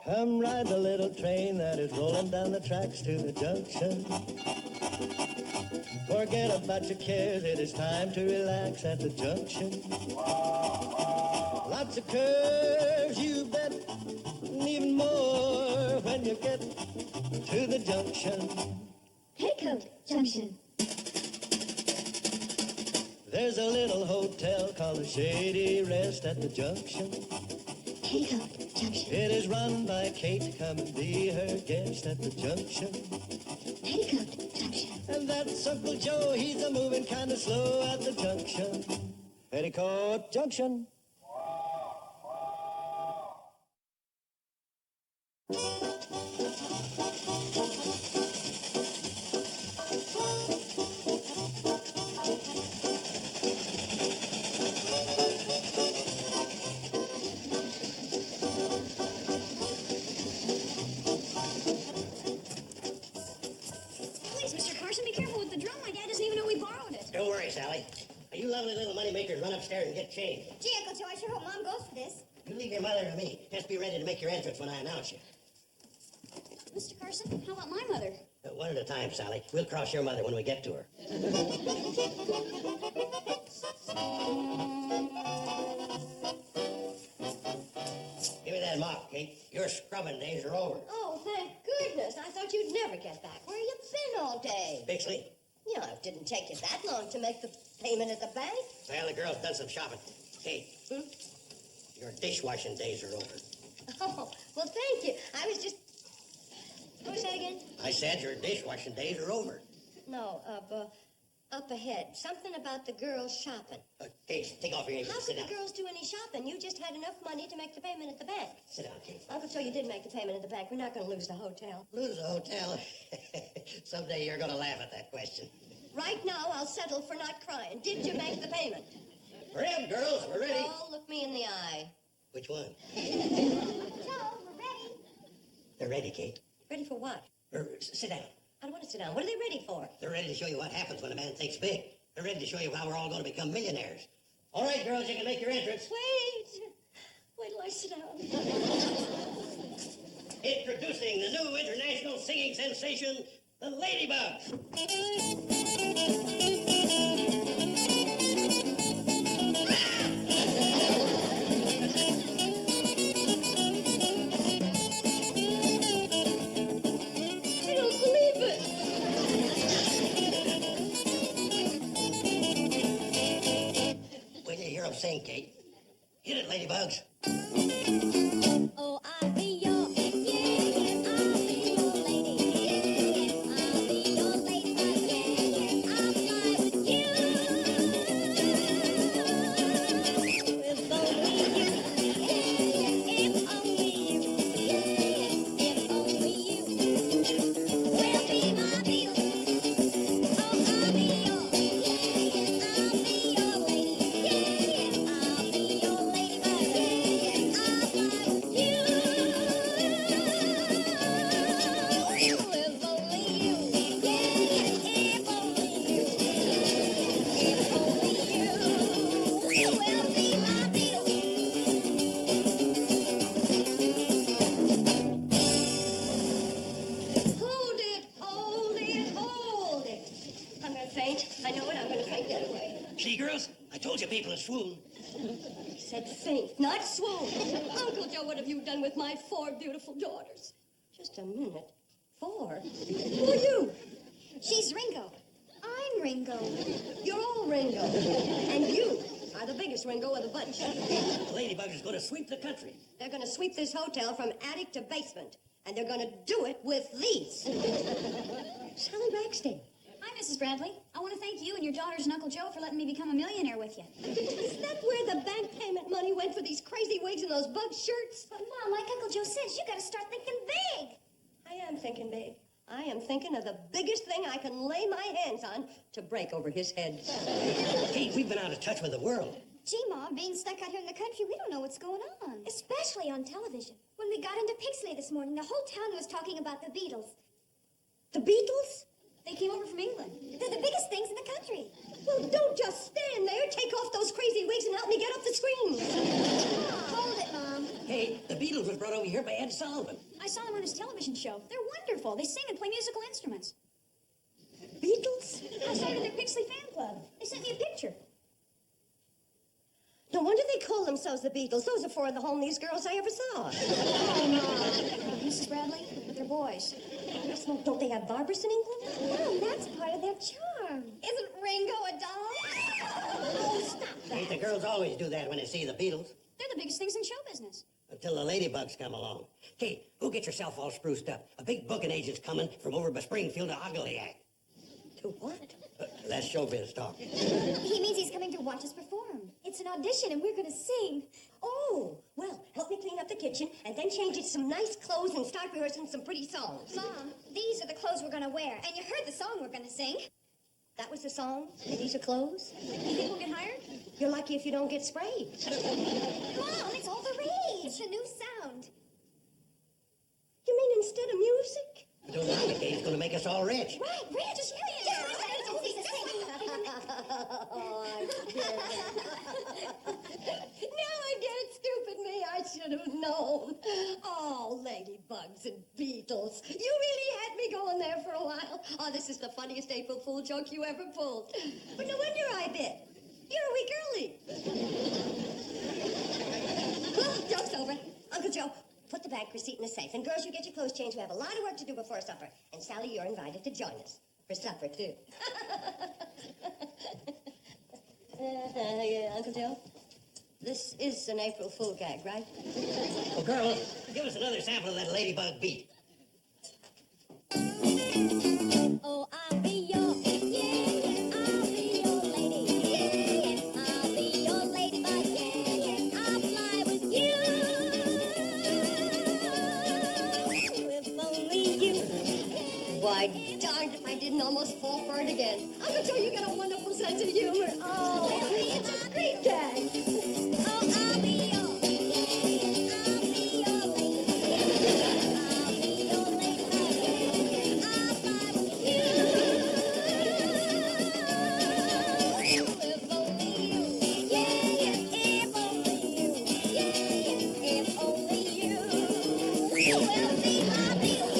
Come ride the little train that is rolling down the tracks to the junction. Forget about your cares, it is time to relax at the junction. Lots of curves, you bet, and even more when you get to the junction. Petticoat Junction. There's a little hotel called the Shady Rest at the junction. Petticoat Junction. It is run by Kate. Come and be her guest at the junction. Petticoat Junction. And that's Uncle Joe. He's a moving kind of slow at the junction. Petticoat Junction. Don't worry, Sally. You lovely little moneymakers run upstairs and get changed. Gee, Uncle Joe, I sure hope Mom goes for this. You leave your mother to me. Just be ready to make your entrance when I announce you. Mr. Carson, how about my mother? One at a time, Sally. We'll cross your mother when we get to her. Give me that mop, Kate. Your scrubbing days are over. Oh, thank goodness. I thought you'd never get back. Where you been all day? Bixley? Yeah, it didn't take you that long to make the payment at the bank. Well, the girl's done some shopping. Kate, your dishwashing days are over. Oh, well, thank you. I was just... What was that again? I said your dishwashing days are over. No, up ahead. Something about the girls shopping. Kate, take off your apron. How Sit could the down. girls do any shopping? You just had enough money to make the payment at the bank. Sit down, Kate. Uncle Joe, you did make the payment at the bank. We're not going to lose the hotel. Lose a hotel? Someday you're going to laugh at that question. Right now, I'll settle for not crying. Did you make the payment? Hurry up, girls. We're ready. Oh, look me in the eye. Which one? Joe, we're ready. They're ready, Kate. Ready for what? Sit down. I don't want to sit down. What are they ready for? They're ready to show you what happens when a man thinks big. They're ready to show you how we're all going to become millionaires. All right, girls, you can make your entrance. Wait till I sit down. Introducing the new international singing sensation, the Ladybugs. I don't believe it. When you hear them sing, Kate, hit it, Ladybugs. Oh, I'll be your, yeah, I'll be your lady, yeah, I'll be your ladybug, yeah, I'll fly with you. If only you, yeah, if only you, yeah, if only you will be my deal. Oh, I'll be your, yeah, I'll be your lady, yeah, I'll be your ladybug, yeah, I'll fly with you. If only you, yeah, if only you, if only you will be my deal. Hold it, hold it, hold it. I'm going to faint. I know it. I'm going to faint. Get away. See, girls? I told you people would swoon. I said faint, not swoon. Uncle Joe, what have you done with my 4 beautiful daughters? Just a minute. 4? Who are you? She's Ringo. I'm Ringo. You're all Ringo. And you are the biggest Ringo of the bunch. The Ladybugs is going to sweep the country. They're going to sweep this hotel from attic to basement. And they're going to do it with these. Sally Rackstein. Hi, Mrs. Bradley. I want to thank you and your daughters and Uncle Joe for letting me become a millionaire with you. Is that where the bank payment money went for these crazy wigs and those bug shirts? But Mom, like Uncle Joe says, you gotta start thinking big. I am thinking big. I am thinking of the biggest thing I can lay my hands on to break over his head. Kate, we've been out of touch with the world. Gee, Mom, being stuck out here in the country, we don't know what's going on. Especially on television. When we got into Pixley this morning, the whole town was talking about the Beatles. The Beatles? They came over from England. They're the biggest things in the country. Well, don't just stand there. Take off those crazy wigs and help me get off the screen. Hold it, Mom. Kate, the Beatles Beatles was brought over here by Ed Sullivan. I saw them on his television show. They're wonderful. They sing and play musical instruments. Beatles? I started their Pixley fan club. They sent me a picture. No wonder they call themselves the Beatles. Those are four of the homeliest girls I ever saw. Mrs. Bradley, they're boys. Well, don't they have barbers in England? No, that's part of their charm. Isn't Ringo a doll? Oh, stop that. Ain't the girls always do that when they see the Beatles? They're the biggest things in show business. Until the Ladybugs come along. Kate, go get yourself all spruced up. A big booking agent's coming from over by Springfield to Ogilliac. To what? That's showbiz talk. He means he's coming to watch us perform. It's an audition and we're gonna sing. Oh, well, help me clean up the kitchen and then change it to some nice clothes and start rehearsing some pretty songs. Mom, these are the clothes we're gonna wear. And you heard the song we're gonna sing. That was the song? And these are clothes? You think we'll get hired? You're lucky if you don't get sprayed. Mom, it's all the rage. It's a new sound. You mean instead of music? Don't mind it, Kate. It's going to make us all rich. Right, rage is millions. Oh, I get it. Now I get it, stupid me. I should have known. Oh, Ladybugs and Beatles. You really had me going there for a while. Oh, this is the funniest April Fool joke you ever pulled. But no wonder I bit. You're a week early. Well, joke's over. Uncle Joe, put the bank receipt in the safe. And girls, you get your clothes changed. We have a lot of work to do before supper. And Sally, you're invited to join us. For supper, too. Yeah, Uncle Joe? This is an April Fool gag, right? Well, girls, give us another sample of that Ladybug beat. Oh, I'll be your, yeah, I'll be your lady. Yeah, I'll be your ladybug. Yeah, I'll fly with you. If only you. Why, darned if I didn't almost fall for it again. Uncle Joe, you got a wonderful sense of humor. Oh, it's a great gag. Oh, I'll be your, yeah, I'll be your lady. I'll be your ladybug. Yeah, I'll fly with you. If only you, yeah, if only you, yeah, if only you will be my Beatles.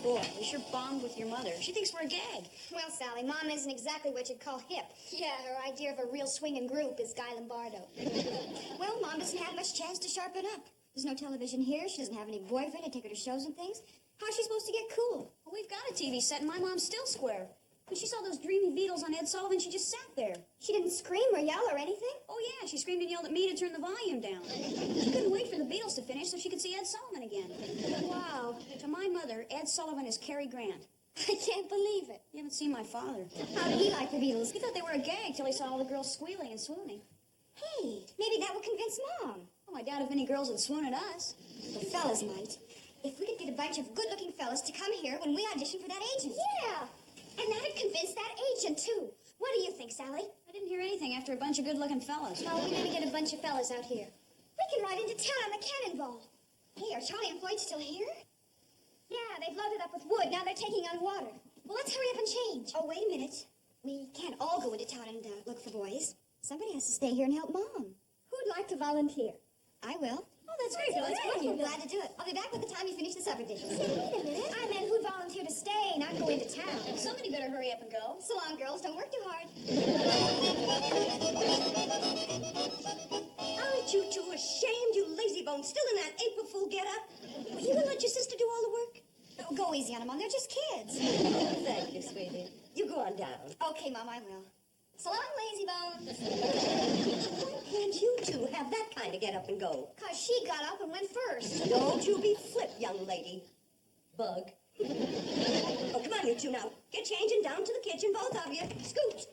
Boy, we sure bombed with your mother. She thinks we're a gag. Well, Sally, Mom isn't exactly what you'd call hip. Yeah, her idea of a real swinging group is Guy Lombardo. Well, Mom doesn't have much chance to sharpen up. There's no television here. She doesn't have any boyfriend to take her to shows and things. How's she supposed to get cool? Well, we've got a TV set, and my mom's still square. When she saw those dreamy Beatles on Ed Sullivan, she just sat there. She didn't scream or yell or anything? Oh, yeah, she screamed and yelled at me to turn the volume down. She couldn't wait for the Beatles to finish so she could see Ed Sullivan again. Wow. To my mother, Ed Sullivan is Cary Grant. I can't believe it. You haven't seen my father. How did he like the Beatles? He thought they were a gag till he saw all the girls squealing and swooning. Hey, maybe that will convince Mom. Oh, I doubt if any girls would swoon at us. The fellas might. If we could get a bunch of good-looking fellas to come here when we audition for that agent. Yeah. And that'd convince that agent, too. What do you think, Sally? I didn't hear anything after a bunch of good-looking fellas. Oh, we need to get a bunch of fellas out here. We can ride into town on the cannonball. Hey, are Charlie and Floyd still here? Yeah, they've loaded up with wood. Now they're taking on water. Well, let's hurry up and change. Oh, wait a minute. We can't all go into town and look for boys. Somebody has to stay here and help Mom. Who'd like to volunteer? I will. Oh, that's great. Well, that's great. I'm glad to do it. I'll be back by the time you finish the supper dishes. Wait a minute. I meant who'd volunteer to stay, not go into town. Somebody better hurry up and go. So long, girls. Don't work too hard. Aren't you two ashamed, you lazy bones, still in that April Fool get-up? You gonna let your sister do all the work? Oh, go easy on them, Mom. They're just kids. Thank you, sweetie. You go on down. Okay, Mom, I will. So long, lazy bones. Why can't you two have that kind of get up and go? 'Cause she got up and went first. Don't you be flip, young lady. Bug. Oh, come on, you two now. Get changed and down to the kitchen, both of you. Scoot.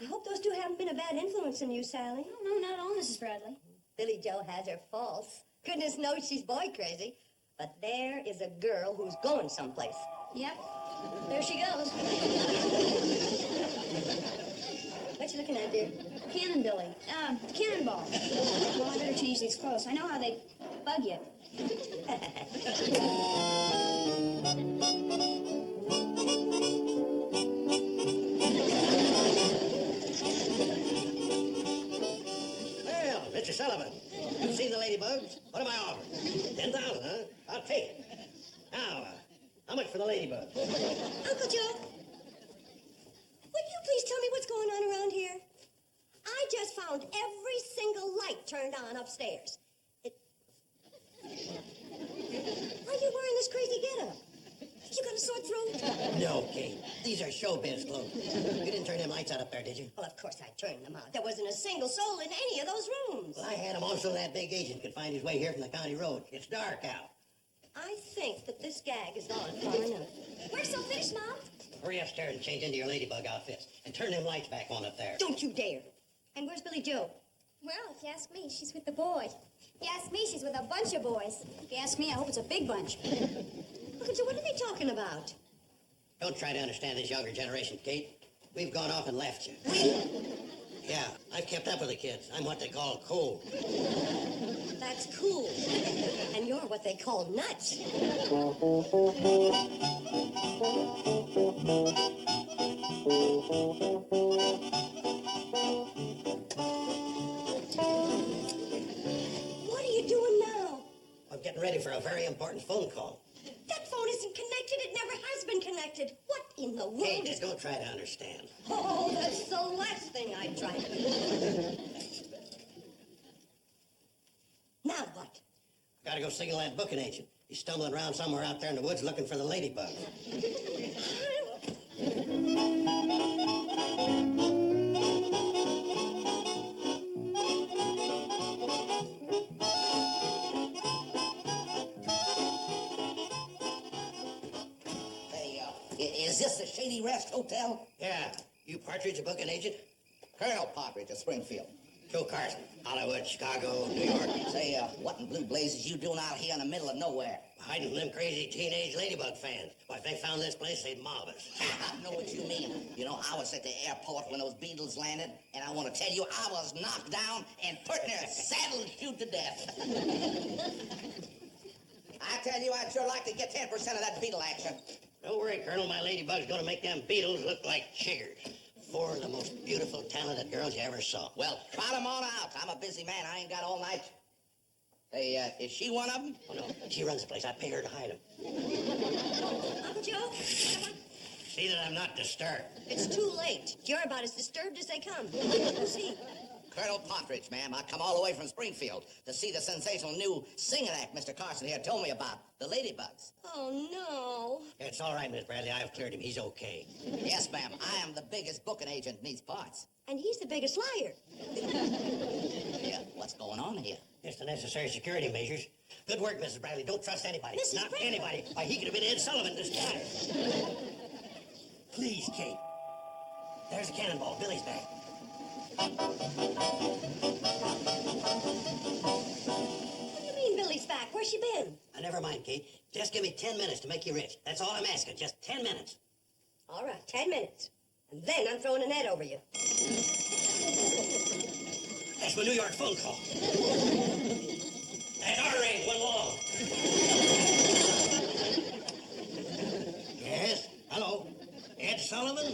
I hope those two haven't been a bad influence on you, Sally. Oh, no, not at all, Mrs. Bradley. Billy Joe has her faults. Goodness knows she's boy crazy. But there is a girl who's going someplace. Yep. There she goes. What you looking at, dear? Cannon Billy. Cannonball. Well, I better change these clothes. I know how they... bug you. Well, Mr. Sullivan, you've seen the Ladybugs? What am I offering? 10,000, huh? I'll take it. Now, how much for the Ladybugs? Uncle Joe, would you please tell me what's going on around here? I just found every single light turned on upstairs. Why are you wearing this crazy getup? You got a sore throat? No, Kate. These are showbiz clothes. You didn't turn them lights out up there, did you? Well, of course I turned them out. There wasn't a single soul in any of those rooms. Well, I had them on so that big agent could find his way here from the county road. It's dark out. I think that this gag is gone far enough. We're so finished, Mom. Hurry upstairs and change into your Ladybug outfits. And turn them lights back on up there. Don't you dare. And where's Billy Joe? Well, if you ask me, she's with the boy. If you ask me, she's with a bunch of boys. If you ask me, I hope it's a big bunch. Uncle Joe, what are they talking about? Don't try to understand this younger generation, Kate. We've gone off and left you. Yeah, I've kept up with the kids. I'm what they call cool. That's cool. And you're what they call nuts. What are you doing now? I'm getting ready for a very important phone call. That phone isn't connected. It never has been connected. What in the world Kate, is... just don't try to understand. Oh, that's the last thing I'd try to do. Now what? Gotta go signal that booking agent. He's stumbling around somewhere out there in the woods looking for the Ladybug. Is this the Shady Rest Hotel? Yeah, you Partridge, a booking agent? Colonel Partridge of Springfield. Joe Carson, Hollywood, Chicago, New York. Say, what in blue blazes you doing out here in the middle of nowhere? Hiding from them crazy teenage Ladybug fans. Why, if they found this place, they'd mob us. I know what you mean. You know, I was at the airport when those Beatles landed, and I want to tell you, I was knocked down and put in a saddle and chewed to death. I tell you, I'd sure like to get 10% of that Beatle action. Don't worry, Colonel. My Ladybug's gonna make them Beatles look like chiggers. Four of the most beautiful, talented girls you ever saw. Well, trot 'em on out. I'm a busy man. I ain't got all night. Hey, is she one of them? Oh, no. She runs the place. I pay her to hide them. Uncle Joe, come on. See that I'm not disturbed. It's too late. You're about as disturbed as they come. See? Colonel Partridge, ma'am. I come all the way from Springfield to see the sensational new singing act Mr. Carson here told me about, the Ladybugs. Oh, no. It's all right, Miss Bradley. I've cleared him. He's okay. Yes, ma'am. I am the biggest booking agent in these parts. And he's the biggest liar. Yeah, what's going on here? Just the necessary security measures. Good work, Mrs. Bradley. Don't trust anybody. Mrs. Not Bradley. anybody. Why, he could have been Ed Sullivan disguised. Please, Kate. There's a cannonball. Billy's back. What do you mean Billy's back? Where's she been? Never mind, Kate. Just give me 10 minutes to make you rich. That's all I'm asking. Just 10 minutes. All right, 10 minutes. And then I'm throwing a net over you. That's my New York phone call. That's our range, one long. Yes? Hello? Ed Sullivan?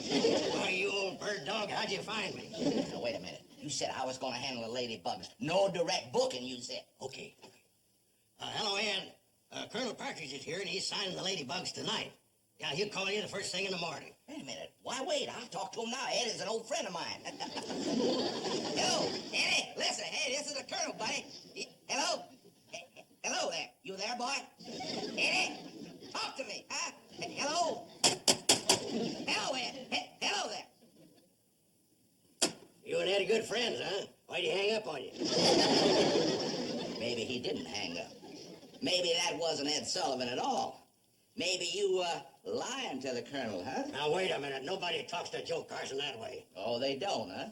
Why, you old bird dog, how'd you find me? Now, wait a minute. You said I was going to handle the Ladybugs. No direct booking, you said. Okay. Hello, Ed. Colonel Partridge is here, and he's signing the Ladybugs tonight. Yeah, he'll call you the first thing in the morning. Wait a minute. Why wait? I'll talk to him now. Ed is an old friend of mine. Hello, Eddie. Listen, hey, this is the Colonel, buddy. Hello? Hello there. You there, boy? Eddie, talk to me, huh? Hello? Hello, Ed. Hello there. You and Ed are good friends, huh? Why'd he hang up on you? Maybe he didn't hang up. Maybe that wasn't Ed Sullivan at all. Maybe you, lying to the Colonel, huh? Now, wait a minute. Nobody talks to Joe Carson that way. Oh, they don't, huh?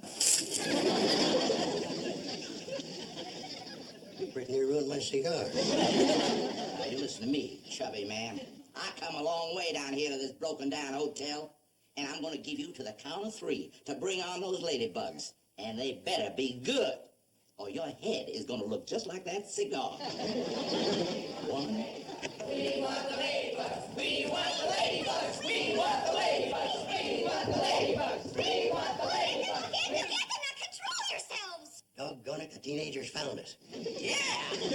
You pretty near ruined my cigar. Now, you listen to me, chubby man. I come a long way down here to this broken-down hotel, and I'm going to give you to the count of 3 to bring on those Ladybugs. And they better be good. or your head is gonna look just like that cigar. One. We want the ladybugs. We want the ladybugs. We want the ladybugs. We want the ladybugs. We want the ladybugs. You cannot control yourselves. Doggone it, the teenagers found us. Yeah. We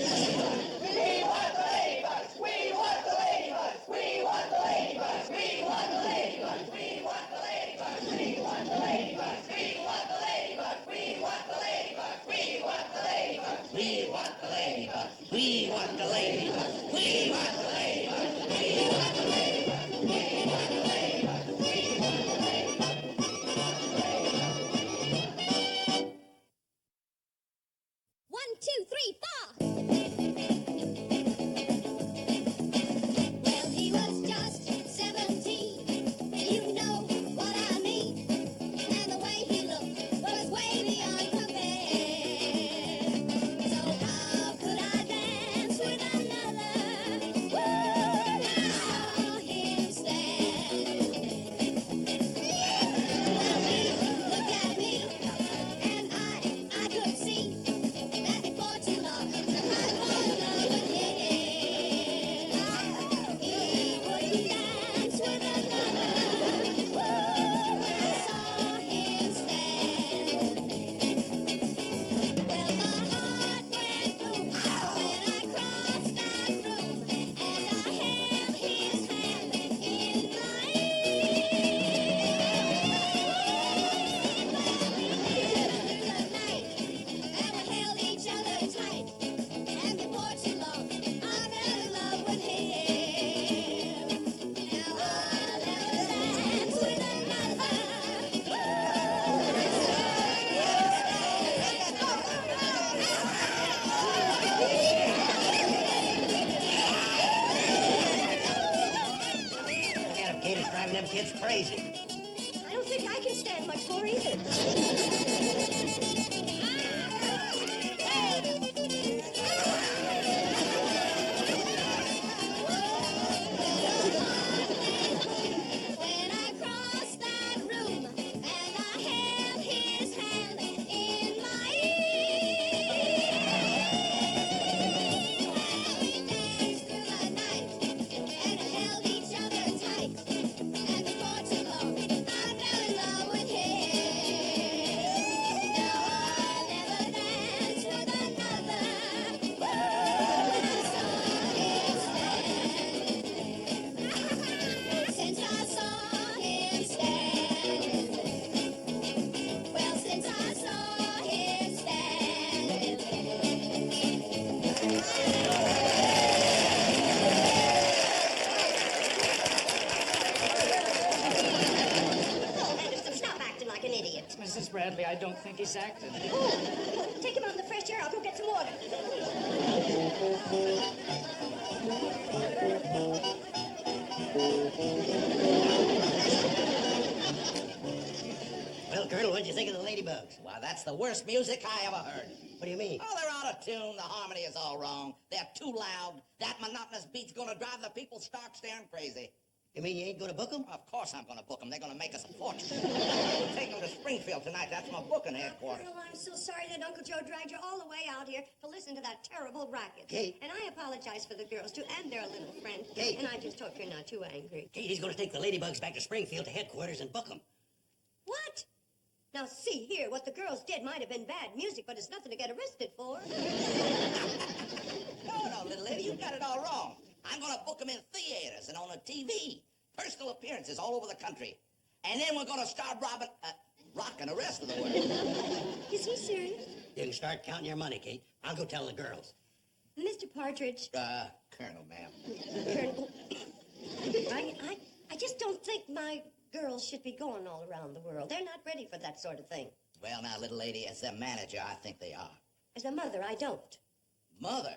want the ladybugs. We want the ladybugs. We want the ladybugs. We want the ladybugs. We want the ladybugs. We want the ladybugs. We want the ladybugs. We want the ladybugs. We want the ladybugs. We want the ladybugs. We want the ladybugs. We want the ladybugs. 1, 2, 3, 4. Well, he was just 17. You know what I mean. And the way he looked was way beyond compare. So how could I dance with another? Woo! I saw him stand. Well, he looked at me, and I could see that before too long I fall in love with him. He wouldn't dance with another. Woo! I saw him stand. Well, my heart went boom when I crossed that room, and I held his hand in mine. And we held each other tight. And before too long, I fell in love with him. Now I'll never dance with another. Look at him, Kate. He's driving them kids crazy. I don't think I can stand much more either. When I crossed that room and I held his hand in mine, we danced through the night and held each other tight. And before too long, I fell in love with him. Now I'll never dance with another. Woo! I saw him stand. Since I saw him stand. Well, since I saw him stand. Oh, Anderson, stop acting like an idiot. Mrs. Bradley, I don't think he's acting. Oh, take him out in the fresh air. I'll go get some water. Well, Colonel, what'd you think of the Ladybugs? Well, that's the worst music I ever heard. What do you mean? Oh, they're out of tune. The harmony is all wrong. They're too loud. That monotonous beat's gonna drive the people stark staring crazy. You mean you ain't gonna book them? Of course I'm gonna book them. They're gonna make us a fortune. We'll take them to Springfield tonight. That's my booking headquarters. Colonel, I'm so sorry that Uncle Joe dragged you all the way out here to listen to that terrible racket. Kate. And I apologize for the girls, too, and their little friend. Kate. And I just hope you're not too angry. Kate, he's gonna take the Ladybugs back to Springfield to headquarters and book them. What? Now, see here, what the girls did might have been bad music, but it's nothing to get arrested for. No, little lady, you got it all wrong. I'm gonna book them in theaters and on a TV. Personal appearances all over the country. And then we're gonna start rocking the rest of the world. Is he serious? You can start counting your money, Kate. I'll go tell the girls. Mr. Partridge, Colonel, ma'am. Colonel, I just don't think my girls should be going all around the world. They're not ready for that sort of thing. Well, now, little lady, as their manager, I think they are. As a mother, I don't. Mother?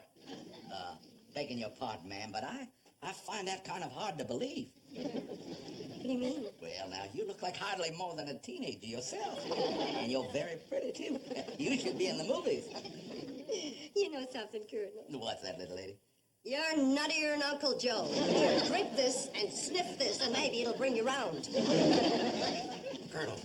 Begging your pardon, ma'am, but I find that kind of hard to believe. What do you mean? Well, now, you look like hardly more than a teenager yourself. And you're very pretty, too. You should be in the movies. You know something, Colonel? What's that, little lady? You're nuttier than Uncle Joe. Here, drink this and sniff this, and maybe it'll bring you round. Colonel,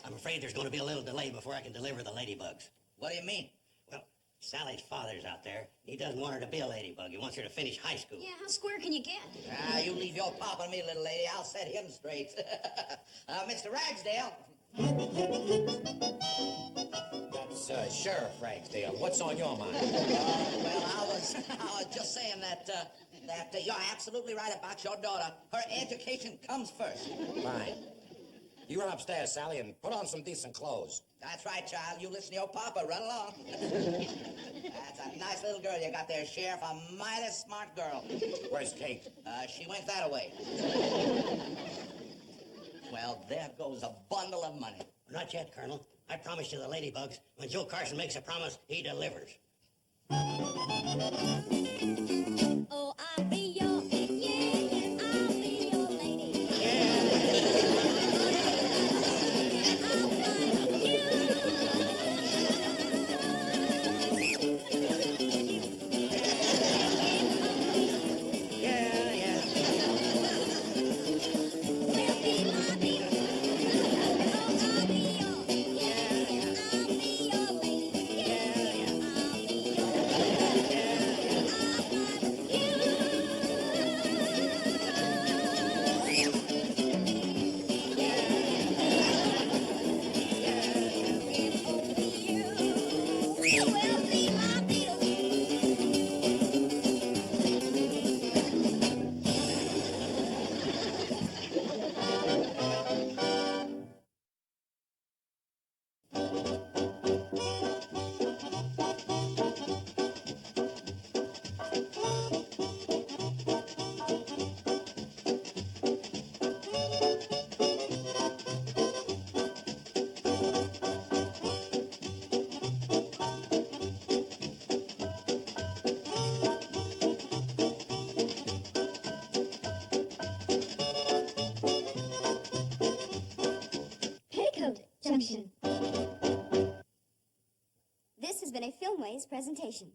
I'm afraid there's gonna be a little delay before I can deliver the Ladybugs. What do you mean? Well, Sally's father's out there. He doesn't want her to be a ladybug. He wants her to finish high school. Yeah, how square can you get? Ah, you leave your pop on me, little lady. I'll set him straight. Mr. Ragsdale. That's Sheriff Ragsdale. What's on your mind? Well, I was just saying that you're absolutely right about your daughter. Her education comes first. Fine. You run upstairs, Sally, and put on some decent clothes. That's right, child. You listen to your papa. Run along. That's a nice little girl you got there, Sheriff. A mighty smart girl. Where's Kate? She went that away. Well, there goes a bundle of money. Not yet, Colonel. I promised you the Ladybugs. When Joe Carson makes a promise, he delivers. Oh, I'll be your, yeah, I'll be your lady. I'll find you. Yeah. Will be my beat. Oh, I'll be your, yeah, I'll be your lady. Yeah, I'll be your lady. I'll find you. Will be my beat. Petticoat Junction. This has been a Filmways presentation.